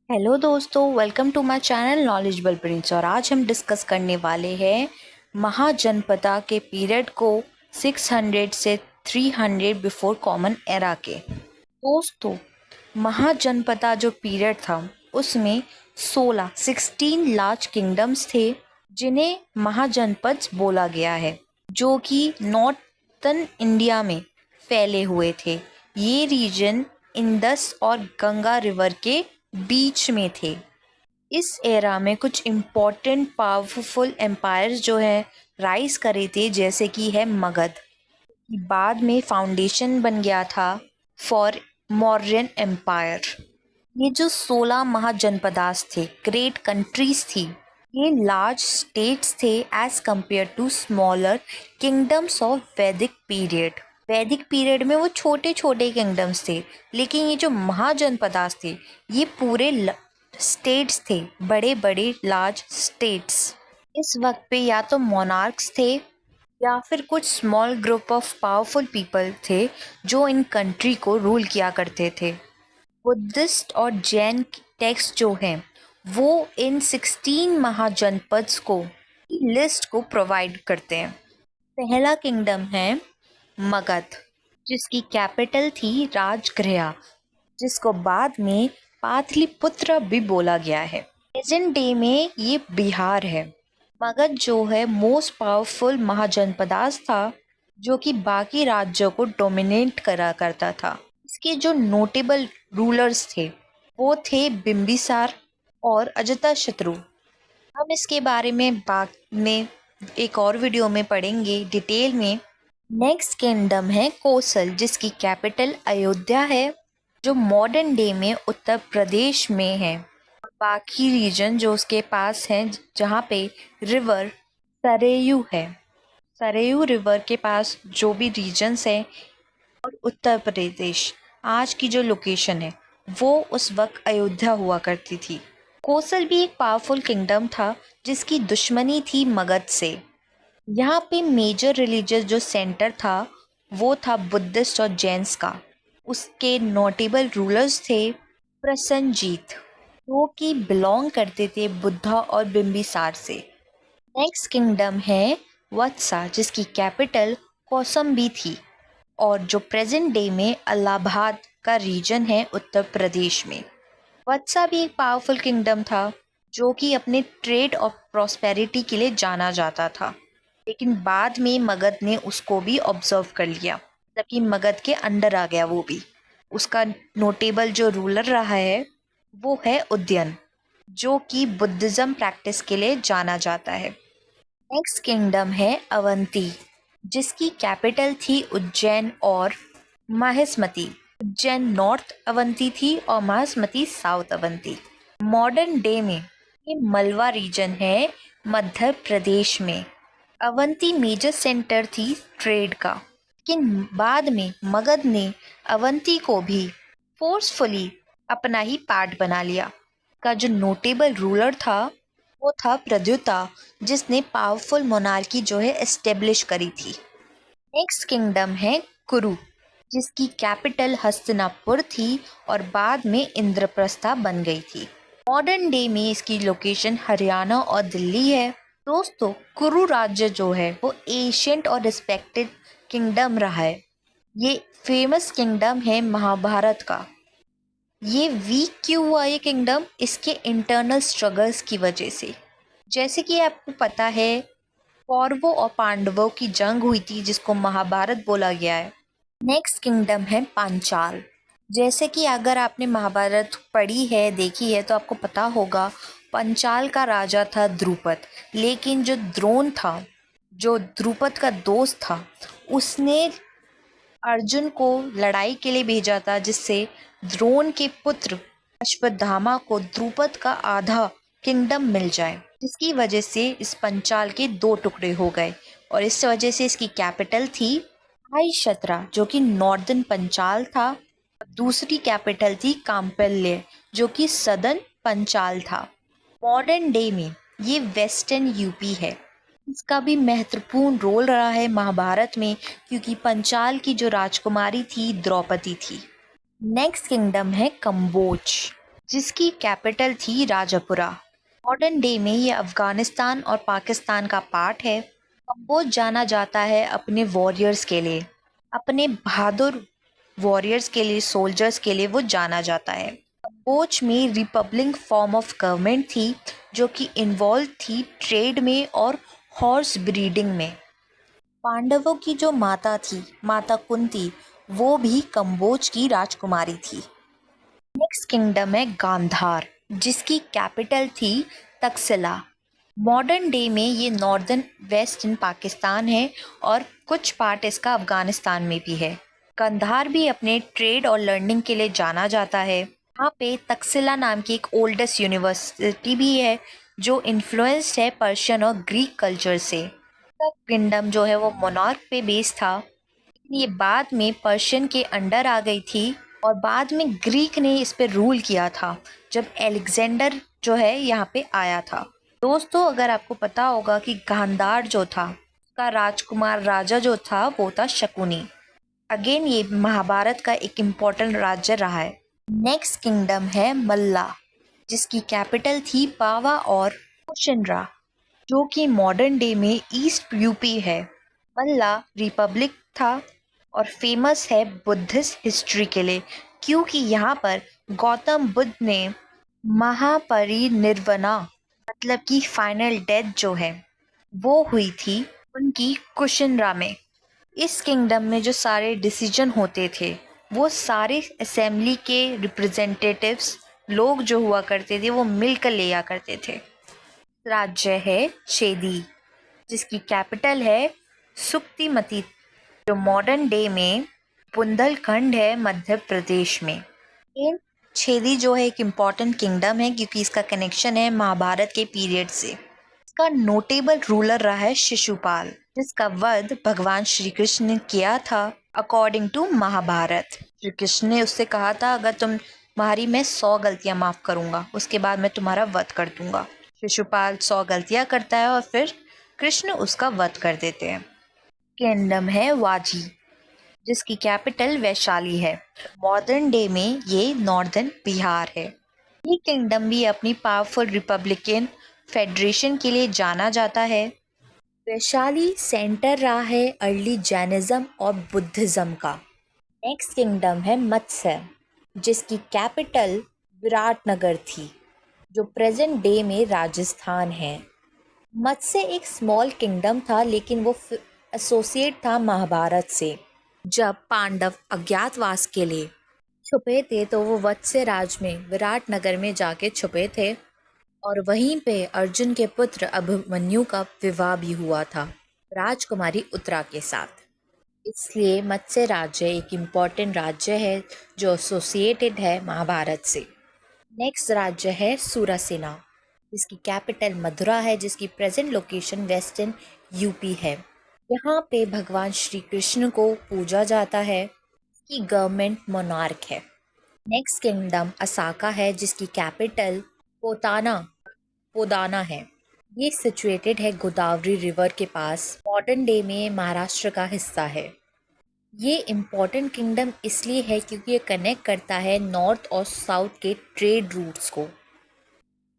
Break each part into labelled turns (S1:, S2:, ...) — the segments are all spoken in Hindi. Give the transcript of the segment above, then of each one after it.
S1: हेलो दोस्तों, welcome to my channel Knowledgeable Prince. और आज हम डिस्कस करने वाले हैं महाजनपदा के पीरियड को 600 से 300 बिफोर कॉमन एरा के। दोस्तों, महाजनपदा जो पीरियड था उसमें 16 लार्ज किंगडम्स थे जिन्हें महाजनपद बोला गया है, जो कि नॉर्थन इंडिया में फैले हुए थे। ये रीजन इंडस और गंगा रिवर के बीच में थे। इस एरा में कुछ इम्पोर्टेंट पावरफुल एम्पायर्स जो है राइज करे थे, जैसे कि है मगध। बाद में फाउंडेशन बन गया था फॉर मौर्यन एम्पायर। ये जो 16 महाजनपदास थे, ग्रेट कंट्रीज थी, ये लार्ज स्टेट्स थे as compare to smaller kingdoms of Vedic period. Vedic period में वो छोटे छोटे किंगडम्स थे, लेकिन ये जो महाजनपदास थे ये पूरे स्टेट्स थे, बड़े बड़े लार्ज स्टेट्स। इस वक्त पे या तो मोनार्क्स थे या फिर कुछ small group of powerful people थे जो इन कंट्री को रूल किया करते थे। बुद्धिस्ट और जैन टेक्स्ट जो हैं वो इन 16 महाजनपद्स को लिस्ट को प्रोवाइड करते हैं। पहला किंगडम है मगध, जिसकी कैपिटल थी राजगृह, जिसको बाद में पाटलिपुत्र भी बोला गया है। प्रेजेंट डे में ये बिहार है। मगध जो है मोस्ट पावरफुल महाजनपदास था, जो कि बाकी राज्यों को डोमिनेट करा करता था। इसके जो नोटेबल रूलर्स थे वो थे बिंबिसार और अजातशत्रु। हम इसके बारे में बाद में एक और वीडियो में पढ़ेंगे डिटेल में। नेक्स्ट किंगडम है कोसल, जिसकी कैपिटल अयोध्या है, जो मॉडर्न डे में उत्तर प्रदेश में है। बाकी रीजन जो उसके पास हैं, जहाँ पे रिवर सरयू है, सरयू रिवर के पास जो भी रीजन्स हैं, और उत्तर प्रदेश आज की जो लोकेशन है वो उस वक्त अयोध्या हुआ करती थी। कोसल भी एक पावरफुल किंगडम था जिसकी दुश्मनी थी मगध से। यहाँ पे मेजर रिलीजियस जो सेंटर था वो था बुद्धिस्ट और जैन्स का। उसके नोटेबल रूलर्स थे प्रसन्नजीत, जो कि बिलोंग करते थे बुद्धा और बिंबिसार से। नेक्स्ट किंगडम है वत्सा, जिसकी कैपिटल कौसम्बी थी और जो प्रेजेंट डे में इलाहाबाद का रीजन है उत्तर प्रदेश में। वत्सा भी एक पावरफुल किंगडम था जो कि अपने ट्रेड और प्रॉस्पेरिटी के लिए जाना जाता था, लेकिन बाद में मगध ने उसको भी ऑब्जर्व कर लिया, जबकि मगध के अंडर आ गया वो भी। उसका नोटेबल जो रूलर रहा है वो है उदयन, जो कि बुद्धिज्म प्रैक्टिस के लिए जाना जाता है। नेक्स्ट किंगडम है अवंती, जिसकी कैपिटल थी उज्जैन और माहिष्मती। उज्जैन नॉर्थ अवंती थी और Mahishmati south Avanti. Modern day में ये मलवा रीजन है मध्य प्रदेश में। अवंती मेजर सेंटर थी ट्रेड का, लेकिन बाद में मगध ने अवंती को भी फोर्सफुली अपना ही पार्ट बना लिया। का जो नोटेबल रूलर था वो था प्रद्युता, जिसने पावरफुल मोनार्की जो है एस्टेब्लिश करी थी। नेक्स्ट किंगडम है कुरु, जिसकी कैपिटल हस्तिनापुर थी और बाद में इंद्रप्रस्था बन गई थी। मॉडर्न डे में इसकी लोकेशन हरियाणा और दिल्ली है। दोस्तों, कुरु राज्य जो है वो एशियंट और रिस्पेक्टेड किंगडम रहा है। ये फेमस किंगडम है महाभारत का। ये वीक क्यों हुआ ये किंगडम? इसके इंटरनल स्ट्रगल्स की वजह से। जैसे कि आपको पता है, कौरवों और पांडवों की जंग हुई थी जिसको महाभारत बोला गया है। नेक्स्ट किंगडम है पांचाल। जैसे कि अगर आपने महाभारत पढ़ी है, देखी है, तो आपको पता होगा पंचाल का राजा था द्रुपद। लेकिन जो द्रोण था, जो द्रुपद का दोस्त था, उसने अर्जुन को लड़ाई के लिए भेजा था, जिससे द्रोण के पुत्र अश्वत्थामा को द्रुपद का आधा किंगडम मिल जाए, जिसकी वजह से इस पंचाल के 2 टुकड़े हो गए। और इस वजह से इसकी कैपिटल थी क्षत्रा, जो कि नॉर्दर्न पंचाल था। दूसरी कैपिटल थी काम्पल्य, जो कि सदर्न पंचाल था। मॉडर्न डे में ये वेस्टर्न यूपी है। इसका भी महत्वपूर्ण रोल रहा है महाभारत में, क्योंकि पंचाल की जो राजकुमारी थी द्रौपदी थी। नेक्स्ट किंगडम है कंबोज, जिसकी कैपिटल थी राजापुरा। मॉडर्न डे में ये अफगानिस्तान और पाकिस्तान का पार्ट है। कंबोज जाना जाता है अपने वॉरियर्स के लिए, अपने बहादुर वॉरियर्स के लिए, सोल्जर्स के लिए वो जाना जाता है। कंबोज में रिपब्लिक फॉर्म ऑफ गवर्नमेंट थी जो कि इन्वॉल्व थी ट्रेड में और हॉर्स ब्रीडिंग में। पांडवों की जो माता थी, माता कुंती, वो भी कंबोज की राजकुमारी थी। नेक्स्ट किंगडम है गांधार, जिसकी कैपिटल थी तक्षशिला। मॉडर्न डे में ये नॉर्दर्न वेस्ट इन पाकिस्तान है और कुछ पार्ट इसका अफगानिस्तान में भी है। कंधार भी अपने ट्रेड और लर्निंग के लिए जाना जाता है। यहाँ पे तक्षशिला नाम की एक ओल्डेस्ट यूनिवर्सिटी भी है जो इन्फ्लुएंस्ड है पर्शियन और ग्रीक कल्चर से। किंगडम जो है वो मोनार्क पे बेस्ड था, लेकिन ये बाद में पर्शियन के अंडर आ गई थी और बाद में ग्रीक ने इस पे रूल किया था जब एलेक्जेंडर जो है यहाँ पे आया था। दोस्तों, अगर आपको पता होगा कि गांधार जो था उसका राजकुमार राजा जो था वो था शकुनी। अगेन ये महाभारत का एक इम्पोर्टेंट राज्य रहा है। नेक्स्ट किंगडम है मल्ला, जिसकी कैपिटल थी पावा और कुशिनरा, जो कि मॉडर्न डे में ईस्ट यूपी है। मल्ला रिपब्लिक था और फेमस है बुद्धिस्ट हिस्ट्री के लिए, क्योंकि यहाँ पर गौतम बुद्ध ने महापरिनिर्वाणा मतलब कि फाइनल डेथ जो है वो हुई थी उनकी कुशिनरा में। इस किंगडम में जो सारे डिसीजन होते थे वो सारे असेंबली के रिप्रेजेंटेटिव्स लोग जो हुआ करते थे वो मिलकर लिया करते थे। राज्य है छेदी, जिसकी कैपिटल है सुक्तिमती, जो मॉडर्न डे में बुंदेलखंड है मध्य प्रदेश में। ये छेदी जो है एक इम्पॉर्टेंट किंगडम है क्योंकि इसका कनेक्शन है महाभारत के पीरियड से। इसका नोटेबल रूलर रहा है शिशुपाल, जिसका वध भगवान श्री कृष्ण ने किया था अकॉर्डिंग टू महाभारत। श्री कृष्ण ने उससे कहा था अगर तुम्हारी मैं 100 गलतियां माफ करूंगा उसके बाद मैं तुम्हारा वध कर दूंगा। शिशुपाल 100 गलतियां करता है और फिर कृष्ण उसका वध कर देते हैं। किंगडम है वाजी, जिसकी कैपिटल वैशाली है। मॉडर्न डे में ये नॉर्दर्न बिहार है। ये किंगडम भी अपनी पावरफुल रिपब्लिकन फेडरेशन के लिए जाना जाता है। वैशाली सेंटर रहा है अर्ली जैनिज्म और बुद्धिज्म का। नेक्स्ट किंगडम है मत्स्य, जिसकी कैपिटल विराटनगर थी, जो प्रेजेंट डे में राजस्थान है। मत्स्य एक स्मॉल किंगडम था लेकिन वो एसोसिएट था महाभारत से। जब पांडव अज्ञातवास के लिए छुपे थे तो वो वत्स्य राज में विराटनगर में जाके छुपे थे और वहीं पे अर्जुन के पुत्र अभिमन्यु का विवाह भी हुआ था राजकुमारी उत्तरा के साथ। इसलिए मत्स्य राज्य एक इम्पॉर्टेंट राज्य है जो एसोसिएटेड है महाभारत से। नेक्स्ट राज्य है सूरसेना, जिसकी कैपिटल मथुरा है, जिसकी प्रेजेंट लोकेशन वेस्टर्न यूपी है। यहाँ पे भगवान श्री कृष्ण को पूजा जाता है। इसकी गवर्नमेंट मोनार्क है। नेक्स्ट किंगडम असाका है, जिसकी कैपिटल पोदाना है। ये सिचुएटेड है गोदावरी रिवर के पास। मॉडर्न डे में महाराष्ट्र का हिस्सा है। ये इम्पॉर्टेंट किंगडम इसलिए है क्योंकि ये कनेक्ट करता है नॉर्थ और साउथ के ट्रेड रूट्स को।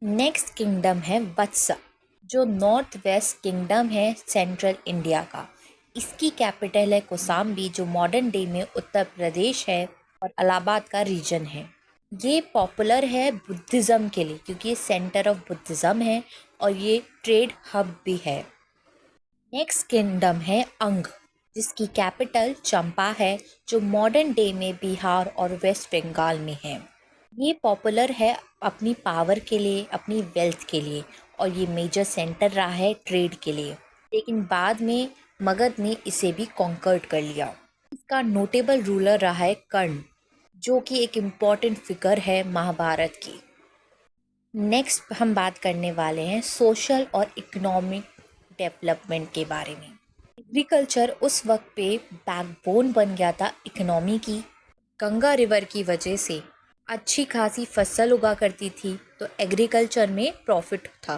S1: नेक्स्ट किंगडम है वत्स, जो नॉर्थ वेस्ट किंगडम है सेंट्रल इंडिया का। इसकी कैपिटल है कोसाम्बी, जो मॉडर्न डे में उत्तर प्रदेश है और इलाहाबाद का रीजन है। ये पॉपुलर है बुद्धिज़्म के लिए क्योंकि ये सेंटर ऑफ बुद्धिज़्म है और ये ट्रेड हब भी है। नेक्स्ट किंगडम है अंग, जिसकी कैपिटल चंपा है, जो मॉडर्न डे में बिहार और वेस्ट बंगाल में है। ये पॉपुलर है अपनी पावर के लिए, अपनी वेल्थ के लिए, और ये मेजर सेंटर रहा है ट्रेड के लिए। लेकिन बाद में मगध ने इसे भी कॉन्कर्ड कर लिया। इसका नोटेबल रूलर रहा है कर्ण, जो कि एक इम्पॉर्टेंट फिगर है महाभारत की। नेक्स्ट हम बात करने वाले हैं सोशल और इकोनॉमिक डेवलपमेंट के बारे में। एग्रीकल्चर उस वक्त पे बैकबोन बन गया था इकोनॉमी की। गंगा रिवर की वजह से अच्छी खासी फसल उगा करती थी तो एग्रीकल्चर में प्रॉफिट था।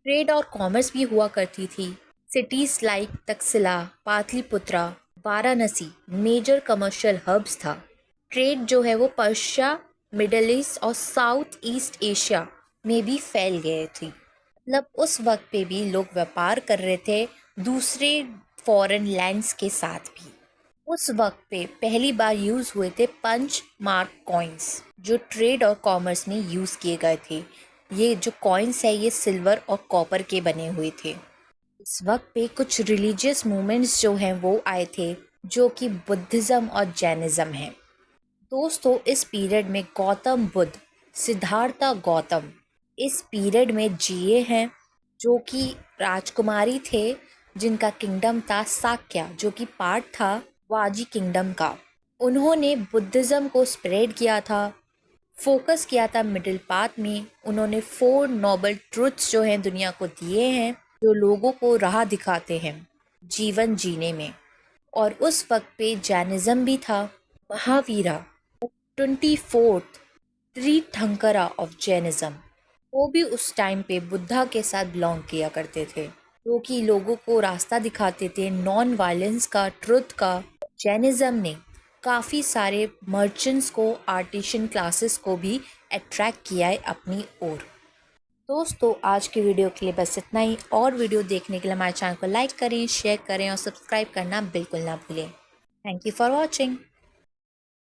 S1: ट्रेड और कॉमर्स भी हुआ करती थी। Cities like Takshashila, Pataliputra, Varanasi major commercial hubs था। ट्रेड जो है वो पर्शिया मिडल ईस्ट और साउथ ईस्ट एशिया में भी फैल गए थे। मतलब उस वक्त पे भी लोग व्यापार कर रहे थे दूसरे फॉरेन लैंड्स के साथ भी। उस वक्त पे पहली बार यूज़ हुए थे पंच मार्क कॉइन्स, जो ट्रेड और कॉमर्स में यूज़ किए गए थे। ये जो कॉइन्स है ये सिल्वर और कॉपर के बने हुए थे। इस वक्त पे कुछ रिलीजियस मूवमेंट्स जो हैं वो आए थे, जो कि बुद्धिज़्म और जैनिज़्म है। दोस्तों इस पीरियड में गौतम बुद्ध, सिद्धार्था गौतम इस पीरियड में जिए हैं, जो कि राजकुमारी थे जिनका किंगडम था साक्या, जो कि पार्ट था वाजी किंगडम का। उन्होंने बुद्धिज़्म को स्प्रेड किया था, फोकस किया था मिडिल पाथ में। उन्होंने 4 नोबल ट्रुथ्स जो हैं दुनिया को दिए हैं, जो लोगों को राह दिखाते हैं जीवन जीने में। और उस वक्त पे जैनिज़्म भी था। Mahavira 24th tirthankara of Jainism, वो भी उस टाइम पे बुद्धा के साथ बिलोंग किया करते थे, जो कि लोगों को रास्ता दिखाते थे नॉन वायलेंस का, ट्रुथ का। जैनिज़्म ने काफ़ी सारे मर्चेंट्स को, आर्टिशन क्लासेस को भी अट्रैक्ट किया है अपनी ओर। दोस्तों आज की वीडियो के लिए बस इतना ही। और वीडियो देखने के लिए हमारे चैनल को लाइक करें, शेयर करें और सब्सक्राइब करना बिल्कुल ना भूलें। Thank you for watching.